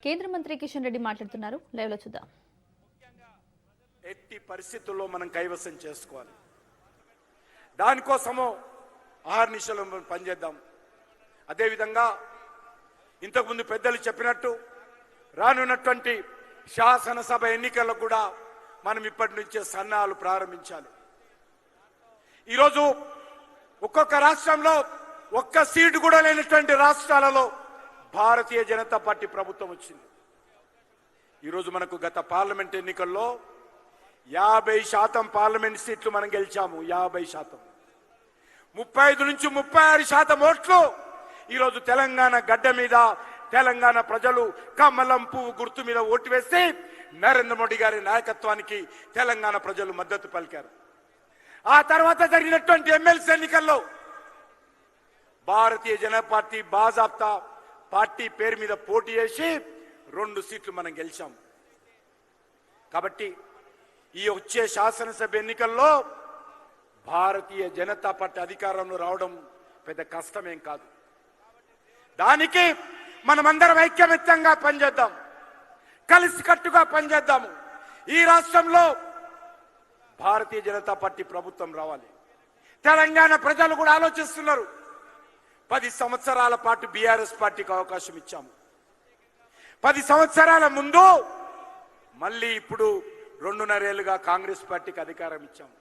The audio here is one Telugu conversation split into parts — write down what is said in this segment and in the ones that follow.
కేంద్ర మంత్రి కిషన్ రెడ్డి మాట్లాడుతున్నారు. లైవ్ లో చూద్దాం. ఎట్టి పరిస్థితుల్లో మనం కైవసం చేసుకోవాలి. దానికోసము ఆహర్నిశలు పనిచేద్దాం. అదేవిధంగా ఇంతకుముందు పెద్దలు చెప్పినట్టు రానున్నటువంటి శాసనసభ ఎన్నికల్లో కూడా మనం ఇప్పటి నుంచే సన్నాహాలు ప్రారంభించాలి. ఈరోజు ఒక్కొక్క రాష్ట్రంలో ఒక్క సీటు కూడా లేనటువంటి రాష్ట్రాలలో భారతీయ జనతా పార్టీ ప్రభుత్వం వచ్చింది. ఈరోజు మనకు గత పార్లమెంట్ ఎన్నికల్లో 50% పార్లమెంట్ సీట్లు మనం గెలిచాము. 50%, 35 నుంచి 36% ఓట్లు ఈరోజు తెలంగాణ గడ్డ మీద తెలంగాణ ప్రజలు కమలం పువ్వు గుర్తు మీద ఓటు వేసి నరేంద్ర మోడీ గారి నాయకత్వానికి తెలంగాణ ప్రజలు మద్దతు పలికారు. ఆ తర్వాత జరిగినటువంటి ఎమ్మెల్సీ ఎన్నికల్లో భారతీయ జనతా పార్టీ బాజాప్తా పార్టీ పేరు మీద పోటీ చేసి 2 సీట్లు మనం గెలిచాం. కాబట్టి ఈ వచ్చే శాసనసభ ఎన్నికల్లో భారతీయ జనతా పార్టీ అధికారంలో రావడం పెద్ద కష్టమేం కాదు. దానికి మనమందరం ఐక్యమత్యంగా పనిచేద్దాం, కలిసికట్టుగా పనిచేద్దాము. ఈ రాష్ట్రంలో భారతీయ జనతా పార్టీ ప్రభుత్వం రావాలి. తెలంగాణ ప్రజలు కూడా ఆలోచిస్తున్నారు. 10 సంవత్సరాల పాటు బీఆర్ఎస్ పార్టీకి అవకాశం ఇచ్చాము. 10 సంవత్సరాల ముందు మళ్ళీ ఇప్పుడు 2.5 ఏళ్లుగా కాంగ్రెస్ పార్టీకి అధికారం ఇచ్చాము.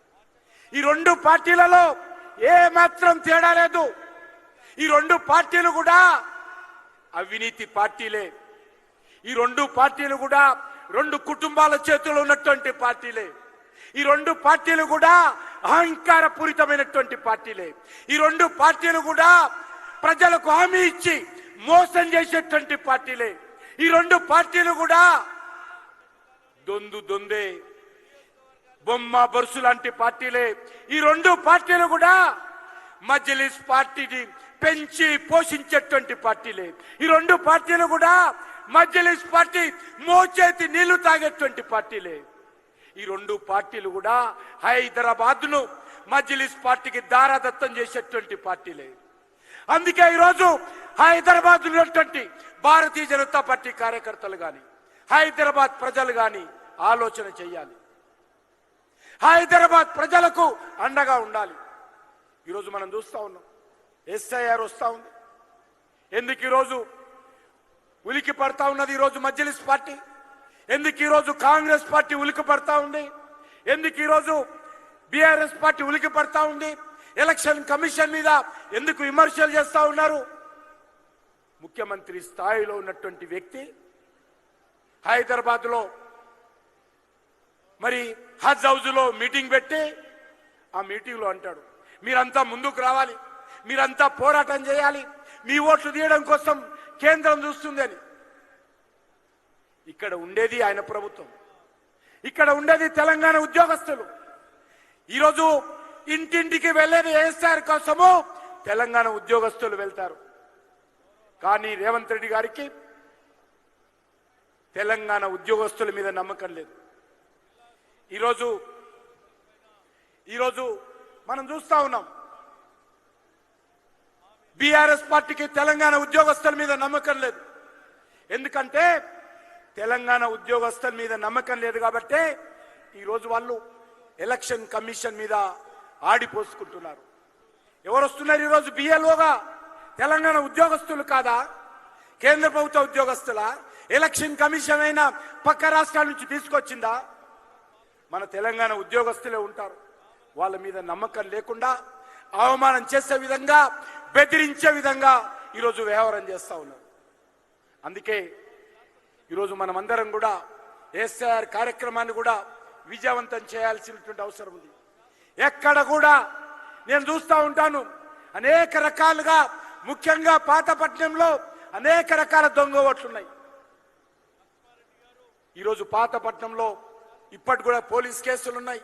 ఈ 2 పార్టీలలో ఏ మాత్రం తేడా లేదు. ఈ 2 పార్టీలు కూడా అవినీతి పార్టీలే. ఈ 2 పార్టీలు కూడా 2 కుటుంబాల చేతుల్లో ఉన్నటువంటి పార్టీలే. ఈ 2 పార్టీలు కూడా అహంకార పూరితమైనటువంటి పార్టీలే. ఈ 2 పార్టీలు కూడా ప్రజలకు హామీ ఇచ్చి మోసం చేసేటువంటి పార్టీలే. ఈ 2 పార్టీలు కూడా దొందే బొమ్మ బొరుసు లాంటి పార్టీలే. ఈ 2 పార్టీలు కూడా మజ్లిస్ పార్టీని పెంచి పోషించేటువంటి పార్టీలే. ఈ 2 పార్టీలు కూడా మజ్లిస్ పార్టీ మోచేతి నీళ్లు తాగేటువంటి పార్టీలే. ఈ 2 పార్టీలు కూడా హైదరాబాద్ ను మజ్లిస్ పార్టీకి దారాదత్తం చేసేటువంటి పార్టీలే. అందుకే ఈరోజు హైదరాబాద్ ఉన్నటువంటి భారతీయ జనతా పార్టీ కార్యకర్తలు కానీ హైదరాబాద్ ప్రజలు కానీ ఆలోచన చేయాలి. హైదరాబాద్ ప్రజలకు అండగా ఉండాలి. ఈరోజు మనం చూస్తా ఉన్నాం, ఎస్ఐఆర్ వస్తా ఉంది. ఎందుకు ఈరోజు ఉలికి పడతా ఉన్నది ఈరోజు మజ్లిస్ పార్టీ? ఎందుకు ఈరోజు కాంగ్రెస్ పార్టీ ఉలికి పడతా ఉంది? ఎందుకు ఈరోజు బీఆర్ఎస్ పార్టీ ఉలికి పడతా ఉంది? ఎలక్షన్ కమిషన్ మీద ఎందుకు విమర్శలు చేస్తా ఉన్నారు? ముఖ్యమంత్రి స్థాయిలో ఉన్నటువంటి వ్యక్తి హైదరాబాద్ లో మరి హజ్ హౌస్ లో మీటింగ్ పెట్టి ఆ మీటింగ్ లో అంటాడు, మీరంతా ముందుకు రావాలి, మీరంతా పోరాటం చేయాలి, మీ ఓట్లు తీయడం కోసం కేంద్రం చూస్తుంది అని. ఇక్కడ ఉండేది ఆయన ప్రభుత్వం, ఇక్కడ ఉండేది తెలంగాణ ఉద్యోగస్తులు. ఈరోజు ఇంటింటికి వెళ్ళేది ఏఎస్ఆర్ కోసము తెలంగాణ ఉద్యోగస్తులు వెళ్తారు. కానీ రేవంత్ రెడ్డి గారికి తెలంగాణ ఉద్యోగస్తుల మీద నమ్మకం లేదు. ఈరోజు మనం చూస్తా ఉన్నాం, బీఆర్ఎస్ పార్టీకి తెలంగాణ ఉద్యోగస్తుల మీద నమ్మకం లేదు. ఎందుకంటే తెలంగాణ ఉద్యోగస్తుల మీద నమ్మకం లేదు కాబట్టి ఈరోజు వాళ్ళు ఎలక్షన్ కమిషన్ మీద ఆడిపోసుకుంటున్నారు. ఎవరు వస్తున్నారు ఈరోజు బిఎల్ఓగా? తెలంగాణ ఉద్యోగస్తులు కాదా? కేంద్ర ప్రభుత్వ ఉద్యోగస్తులా? ఎలక్షన్ కమిషన్ అయినా పక్క రాష్ట్రాల నుంచి తీసుకొచ్చిందా? మన తెలంగాణ ఉద్యోగస్తులే ఉంటారు. వాళ్ళ మీద నమ్మకం లేకుండా అవమానం చేసే విధంగా, బెదిరించే విధంగా ఈరోజు వ్యవహారం చేస్తా ఉన్నారు. అందుకే ఈరోజు మనమందరం కూడా ఎస్ఐఆర్ కార్యక్రమాన్ని కూడా విజయవంతం చేయాల్సినటువంటి అవసరం ఉంది. ఎక్కడ కూడా నేను చూస్తూ ఉంటాను, అనేక రకాలుగా, ముఖ్యంగా పాతపట్నంలో అనేక రకాల దొంగ ఓట్లున్నాయి. ఈరోజు పాతపట్నంలో ఇప్పటి కూడా పోలీస్ కేసులు ఉన్నాయి.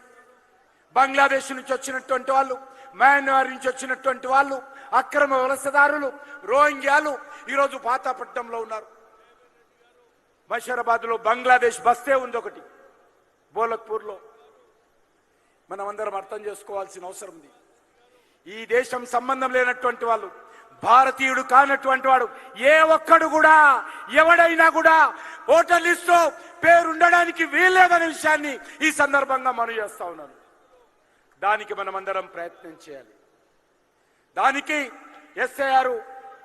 బంగ్లాదేశ్ నుంచి వచ్చినటువంటి వాళ్ళు, మయన్మార్ నుంచి వచ్చినటువంటి వాళ్ళు, అక్రమ వలసదారులు, రోహింగ్యాలు ఈరోజు పాతపట్నంలో ఉన్నారు. బషీరాబాద్ లో బంగ్లాదేశ్ బస్తే ఉంది ఒకటి, బోలక్పూర్ లో. మనం అందరం అర్థం చేసుకోవాల్సిన అవసరం ఉంది. ఈ దేశం సంబంధం లేనటువంటి వాళ్ళు భారతీయుడు కానటువంటి వాడు ఏ ఒక్కడు కూడా ఎవడైనా కూడా ఓటర్ లిస్టులో పేరు ఉండడానికి వీల్లేదనే విషయాన్ని ఈ సందర్భంగా మనం చేస్తా ఉన్నాను. దానికి మనమందరం ప్రయత్నం చేయాలి. దానికి ఎస్ఐఆర్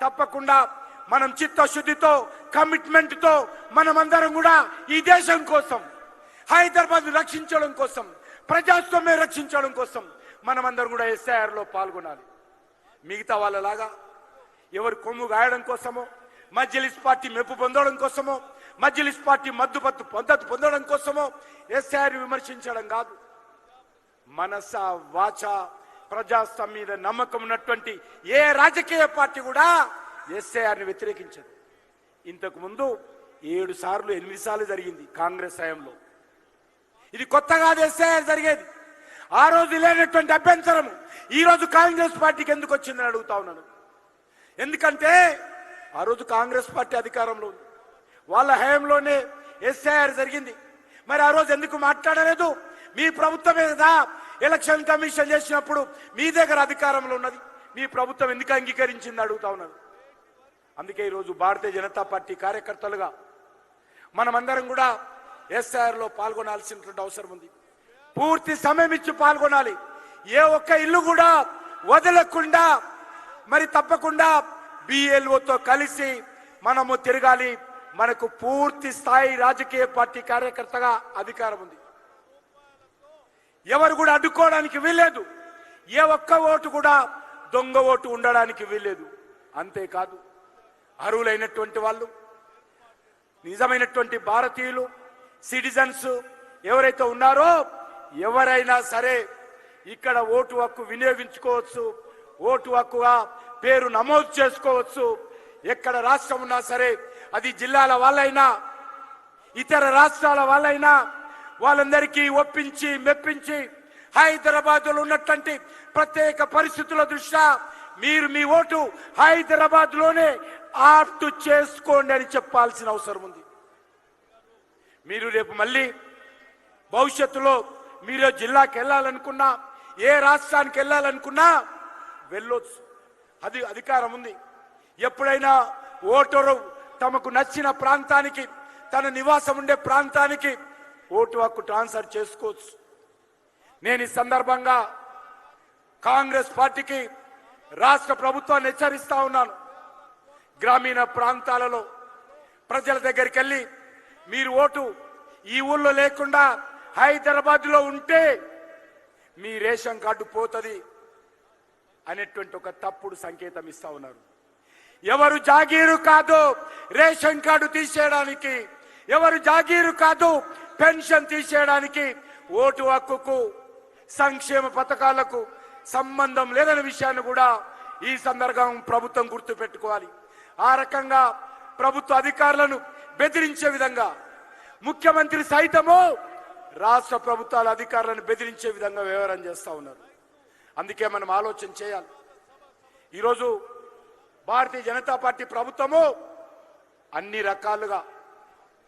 తప్పకుండా మనం చిత్తశుద్ధితో కమిట్మెంట్తో మనమందరం కూడా ఈ దేశం కోసం, హైదరాబాద్ రక్షించడం కోసం, ప్రజాస్వామ్యం రక్షించడం కోసం మనమందరం కూడా ఎస్ఐఆర్లో పాల్గొనాలి. మిగతా వాళ్ళలాగా ఎవరు కొమ్ము గాయడం కోసమో, మజ్లిస్ పార్టీ మెప్పు పొందడం కోసమో, మజ్లిస్ పార్టీ మద్దతు పొందడం కోసమో ఎస్ఐఆర్ విమర్శించడం కాదు. మనస వాచ ప్రజాస్వామ్యం మీద నమ్మకం ఉన్నటువంటి ఏ రాజకీయ పార్టీ కూడా ఎస్ఐఆర్ని వ్యతిరేకించదు. ఇంతకు ముందు 7 సార్లు 8 సార్లు జరిగింది కాంగ్రెస్ హయాంలో. ఇది కొత్త కాదు ఎస్ఐఆర్ జరిగేది. ఆ రోజు లేనటువంటి అభ్యంతరం ఈ రోజు కాంగ్రెస్ పార్టీకి ఎందుకు వచ్చిందని అడుగుతా ఉన్నాను. ఎందుకంటే ఆ రోజు కాంగ్రెస్ పార్టీ అధికారంలో ఉంది, వాళ్ళ హయాంలోనే ఎస్ఐఆర్ జరిగింది. మరి ఆ రోజు ఎందుకు మాట్లాడలేదు? మీ ప్రభుత్వమే కదా ఎలక్షన్ కమిషన్ చేసినప్పుడు మీ దగ్గర అధికారంలో ఉన్నది, మీ ప్రభుత్వం ఎందుకు అంగీకరించింది అడుగుతా ఉన్నాను. అందుకే ఈరోజు భారతీయ జనతా పార్టీ కార్యకర్తలుగా మనమందరం కూడా ఎస్ఐఆర్లో పాల్గొనాల్సినటువంటి అవసరం ఉంది. పూర్తి సమయం ఇచ్చి పాల్గొనాలి. ఏ ఒక్క ఇల్లు కూడా వదలకుండా మరి తప్పకుండా బిఎల్ఓతో కలిసి మనము తిరగాలి. మనకు పూర్తి స్థాయి రాజకీయ పార్టీ కార్యకర్తగా అధికారం ఉంది. ఎవరు కూడా అడ్డుకోవడానికి వీల్లేదు. ఏ ఒక్క ఓటు కూడా దొంగ ఓటు ఉండడానికి వీల్లేదు. అంతేకాదు అర్హులైనటువంటి వాళ్ళు, నిజమైనటువంటి భారతీయులు, సిటిజన్స్ ఎవరైతే ఉన్నారో ఎవరైనా సరే ఇక్కడ ఓటు హక్కు వినియోగించుకోవచ్చు, ఓటు హక్కుగా పేరు నమోదు చేసుకోవచ్చు. ఎక్కడ రాష్ట్రం ఉన్నా సరే, అది జిల్లాల వాళ్ళైనా ఇతర రాష్ట్రాల వాళ్ళైనా వాళ్ళందరికీ ఒప్పించి మెప్పించి హైదరాబాద్లో ఉన్నటువంటి ప్రత్యేక పరిస్థితుల దృష్ట్యా మీరు మీ ఓటు హైదరాబాద్ లోనే ఆప్ట్ చేసుకోండి అని చెప్పాల్సిన అవసరం ఉంది. మీరు రేపు మళ్ళీ భవిష్యత్తులో మీరు జిల్లాకి వెళ్ళాలనుకున్నా, ఏ రాష్ట్రానికి వెళ్ళాలనుకున్నా వెళ్ళొచ్చు, అది అధికారం ఉంది. ఎప్పుడైనా ఓటరు తమకు నచ్చిన ప్రాంతానికి, తన నివాసం ఉండే ప్రాంతానికి ఓటు హక్కు ట్రాన్స్ఫర్ చేసుకోవచ్చు. నేను ఈ సందర్భంగా కాంగ్రెస్ పార్టీకి, రాష్ట్ర ప్రభుత్వాన్ని హెచ్చరిస్తా ఉన్నాను. గ్రామీణ ప్రాంతాలలో ప్రజల దగ్గరికి వెళ్ళి మీరు ఓటు ఈ ఊళ్ళో లేకుండా హైదరాబాద్లో ఉంటే మీ రేషన్ కార్డు పోతుంది అనేటువంటి ఒక తప్పుడు సంకేతం ఇస్తా ఉన్నారు. ఎవరు జాగీరు కాదు రేషన్ కార్డు తీసేయడానికి, ఎవరు జాగీరు కాదు పెన్షన్ తీసేయడానికి, ఓటు హక్కుకు సంక్షేమ పథకాలకు సంబంధం లేదనే విషయాన్ని కూడా ఈ సందర్భం ప్రభుత్వం గుర్తు పెట్టుకోవాలి. ఆ రకంగా ప్రభుత్వ అధికారులను బెదిరించే విధంగా ముఖ్యమంత్రి సైతము రాష్ట్ర ప్రభుత్వాల అధికారులను బెదిరించే విధంగా వ్యవహారం చేస్తా ఉన్నారు. అందుకే మనం ఆలోచన చేయాలి. ఈరోజు భారతీయ జనతా పార్టీ ప్రభుత్వము అన్ని రకాలుగా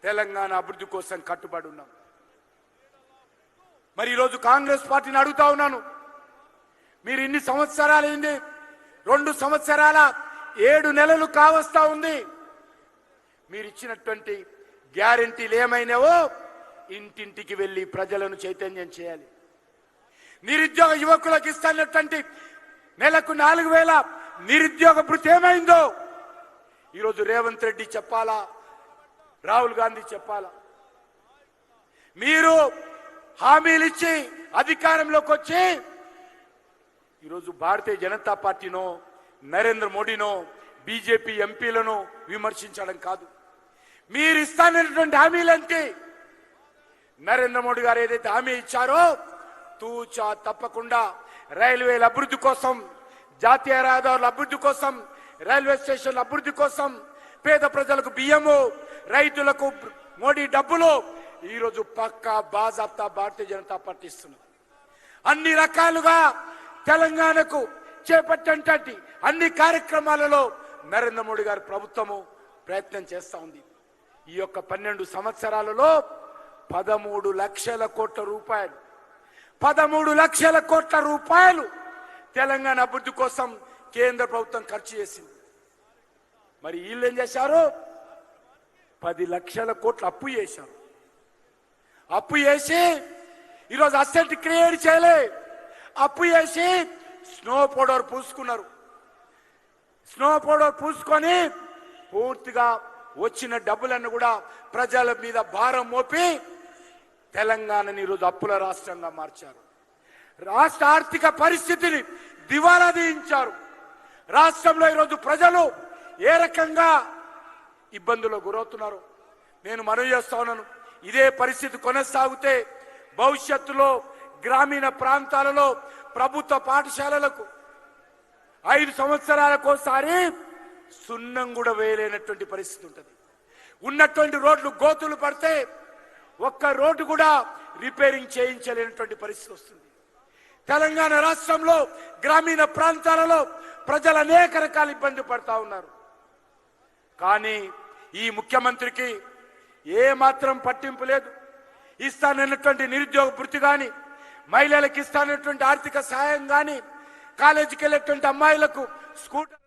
తెలంగాణ అభివృద్ధి కోసం కట్టుబడి ఉన్నాం. మరి ఈరోజు కాంగ్రెస్ పార్టీని అడుగుతా ఉన్నాను, మీరు ఇన్ని సంవత్సరాలైంది, 2 సంవత్సరాల 7 నెలలు కావస్తా ఉంది. మీరు ఇచ్చినటువంటి గ్యారెంటీలు ఏమైనావో ఇంటింటికి వెళ్ళి ప్రజలను చైతన్యం చేయాలి. నిరుద్యోగ యువకులకు ఇస్తున్నటువంటి నెలకు 4,000 నిరుద్యోగ భృతి ఏమైందో ఈరోజు రేవంత్ రెడ్డి చెప్పాలా, రాహుల్ గాంధీ చెప్పాలా? మీరు హామీలు ఇచ్చి అధికారంలోకి వచ్చి ఈరోజు భారతీయ జనతా పార్టీనో, నరేంద్ర మోడీనో, బీజేపీ ఎంపీలను విమర్శించడం కాదు. మీరు ఇస్తానటువంటి హామీలంటే నరేంద్ర మోడీ గారు ఏదైతే హామీ ఇచ్చారో తూచా తప్పకుండా రైల్వేల అభివృద్ధి కోసం, జాతీయ రహదారుల అభివృద్ధి కోసం, రైల్వే స్టేషన్ల అభివృద్ధి కోసం, పేద ప్రజలకు బియ్యము, రైతులకు మోడీ డబ్బులు ఈరోజు పక్కా బాజాప్తా భారతీయ జనతా పార్టీ ఇస్తున్నారు. అన్ని రకాలుగా తెలంగాణకు చేపట్టేటువంటి అన్ని కార్యక్రమాలలో నరేంద్ర మోడీ గారి ప్రభుత్వము ప్రయత్నం చేస్తా ఉంది. ఈ యొక్క 12 సంవత్సరాలలో 13 లక్షల కోట్ల రూపాయలు 13 లక్షల కోట్ల రూపాయలు తెలంగాణ అభివృద్ధి కోసం కేంద్ర ప్రభుత్వం ఖర్చు చేసింది. మరి వీళ్ళు ఏం చేశారు? 10 లక్షల కోట్లు అప్పు చేశారు. అప్పు చేసి ఈరోజు అసెట్ క్రియేట్ చేయలే, అప్పు చేసి స్నో పౌడర్ పూసుకున్నారు. స్నో పౌడర్ పూసుకొని పూర్తిగా వచ్చిన డబ్బులను కూడా ప్రజల మీద భారం మోపి తెలంగాణని ఈరోజు అప్పుల రాష్ట్రంగా మార్చారు. రాష్ట్ర ఆర్థిక పరిస్థితిని దివాలా తీయించారు. రాష్ట్రంలో ఈరోజు ప్రజలు ఏ రకంగా ఇబ్బందులు గురవుతున్నారు నేను మనవి చేస్తా ఉన్నాను. ఇదే పరిస్థితి కొనసాగితే భవిష్యత్తులో గ్రామీణ ప్రాంతాలలో ప్రభుత్వ పాఠశాలలకు 5 సంవత్సరాలకోసారి సున్నం కూడా వేయలేనటువంటి పరిస్థితి ఉంటుంది. ఉన్నటువంటి రోడ్లు గోతులు పడితే ఒక్క రోడ్డు కూడా రిపేరింగ్ చేయించలేనటువంటి పరిస్థితి వస్తుంది. తెలంగాణ రాష్ట్రంలో గ్రామీణ ప్రాంతాలలో ప్రజలు అనేక రకాల ఇబ్బంది పడతా ఉన్నారు. కానీ ఈ ముఖ్యమంత్రికి ఏ మాత్రం పట్టింపు లేదు. ఇస్తానన్నటువంటి నిరుద్యోగ భృతి కానీ, మహిళలకు ఇస్తానన్నటువంటి ఆర్థిక సాయం కానీ, కాలేజీకి వెళ్ళేటువంటి అమ్మాయిలకు స్కూటర్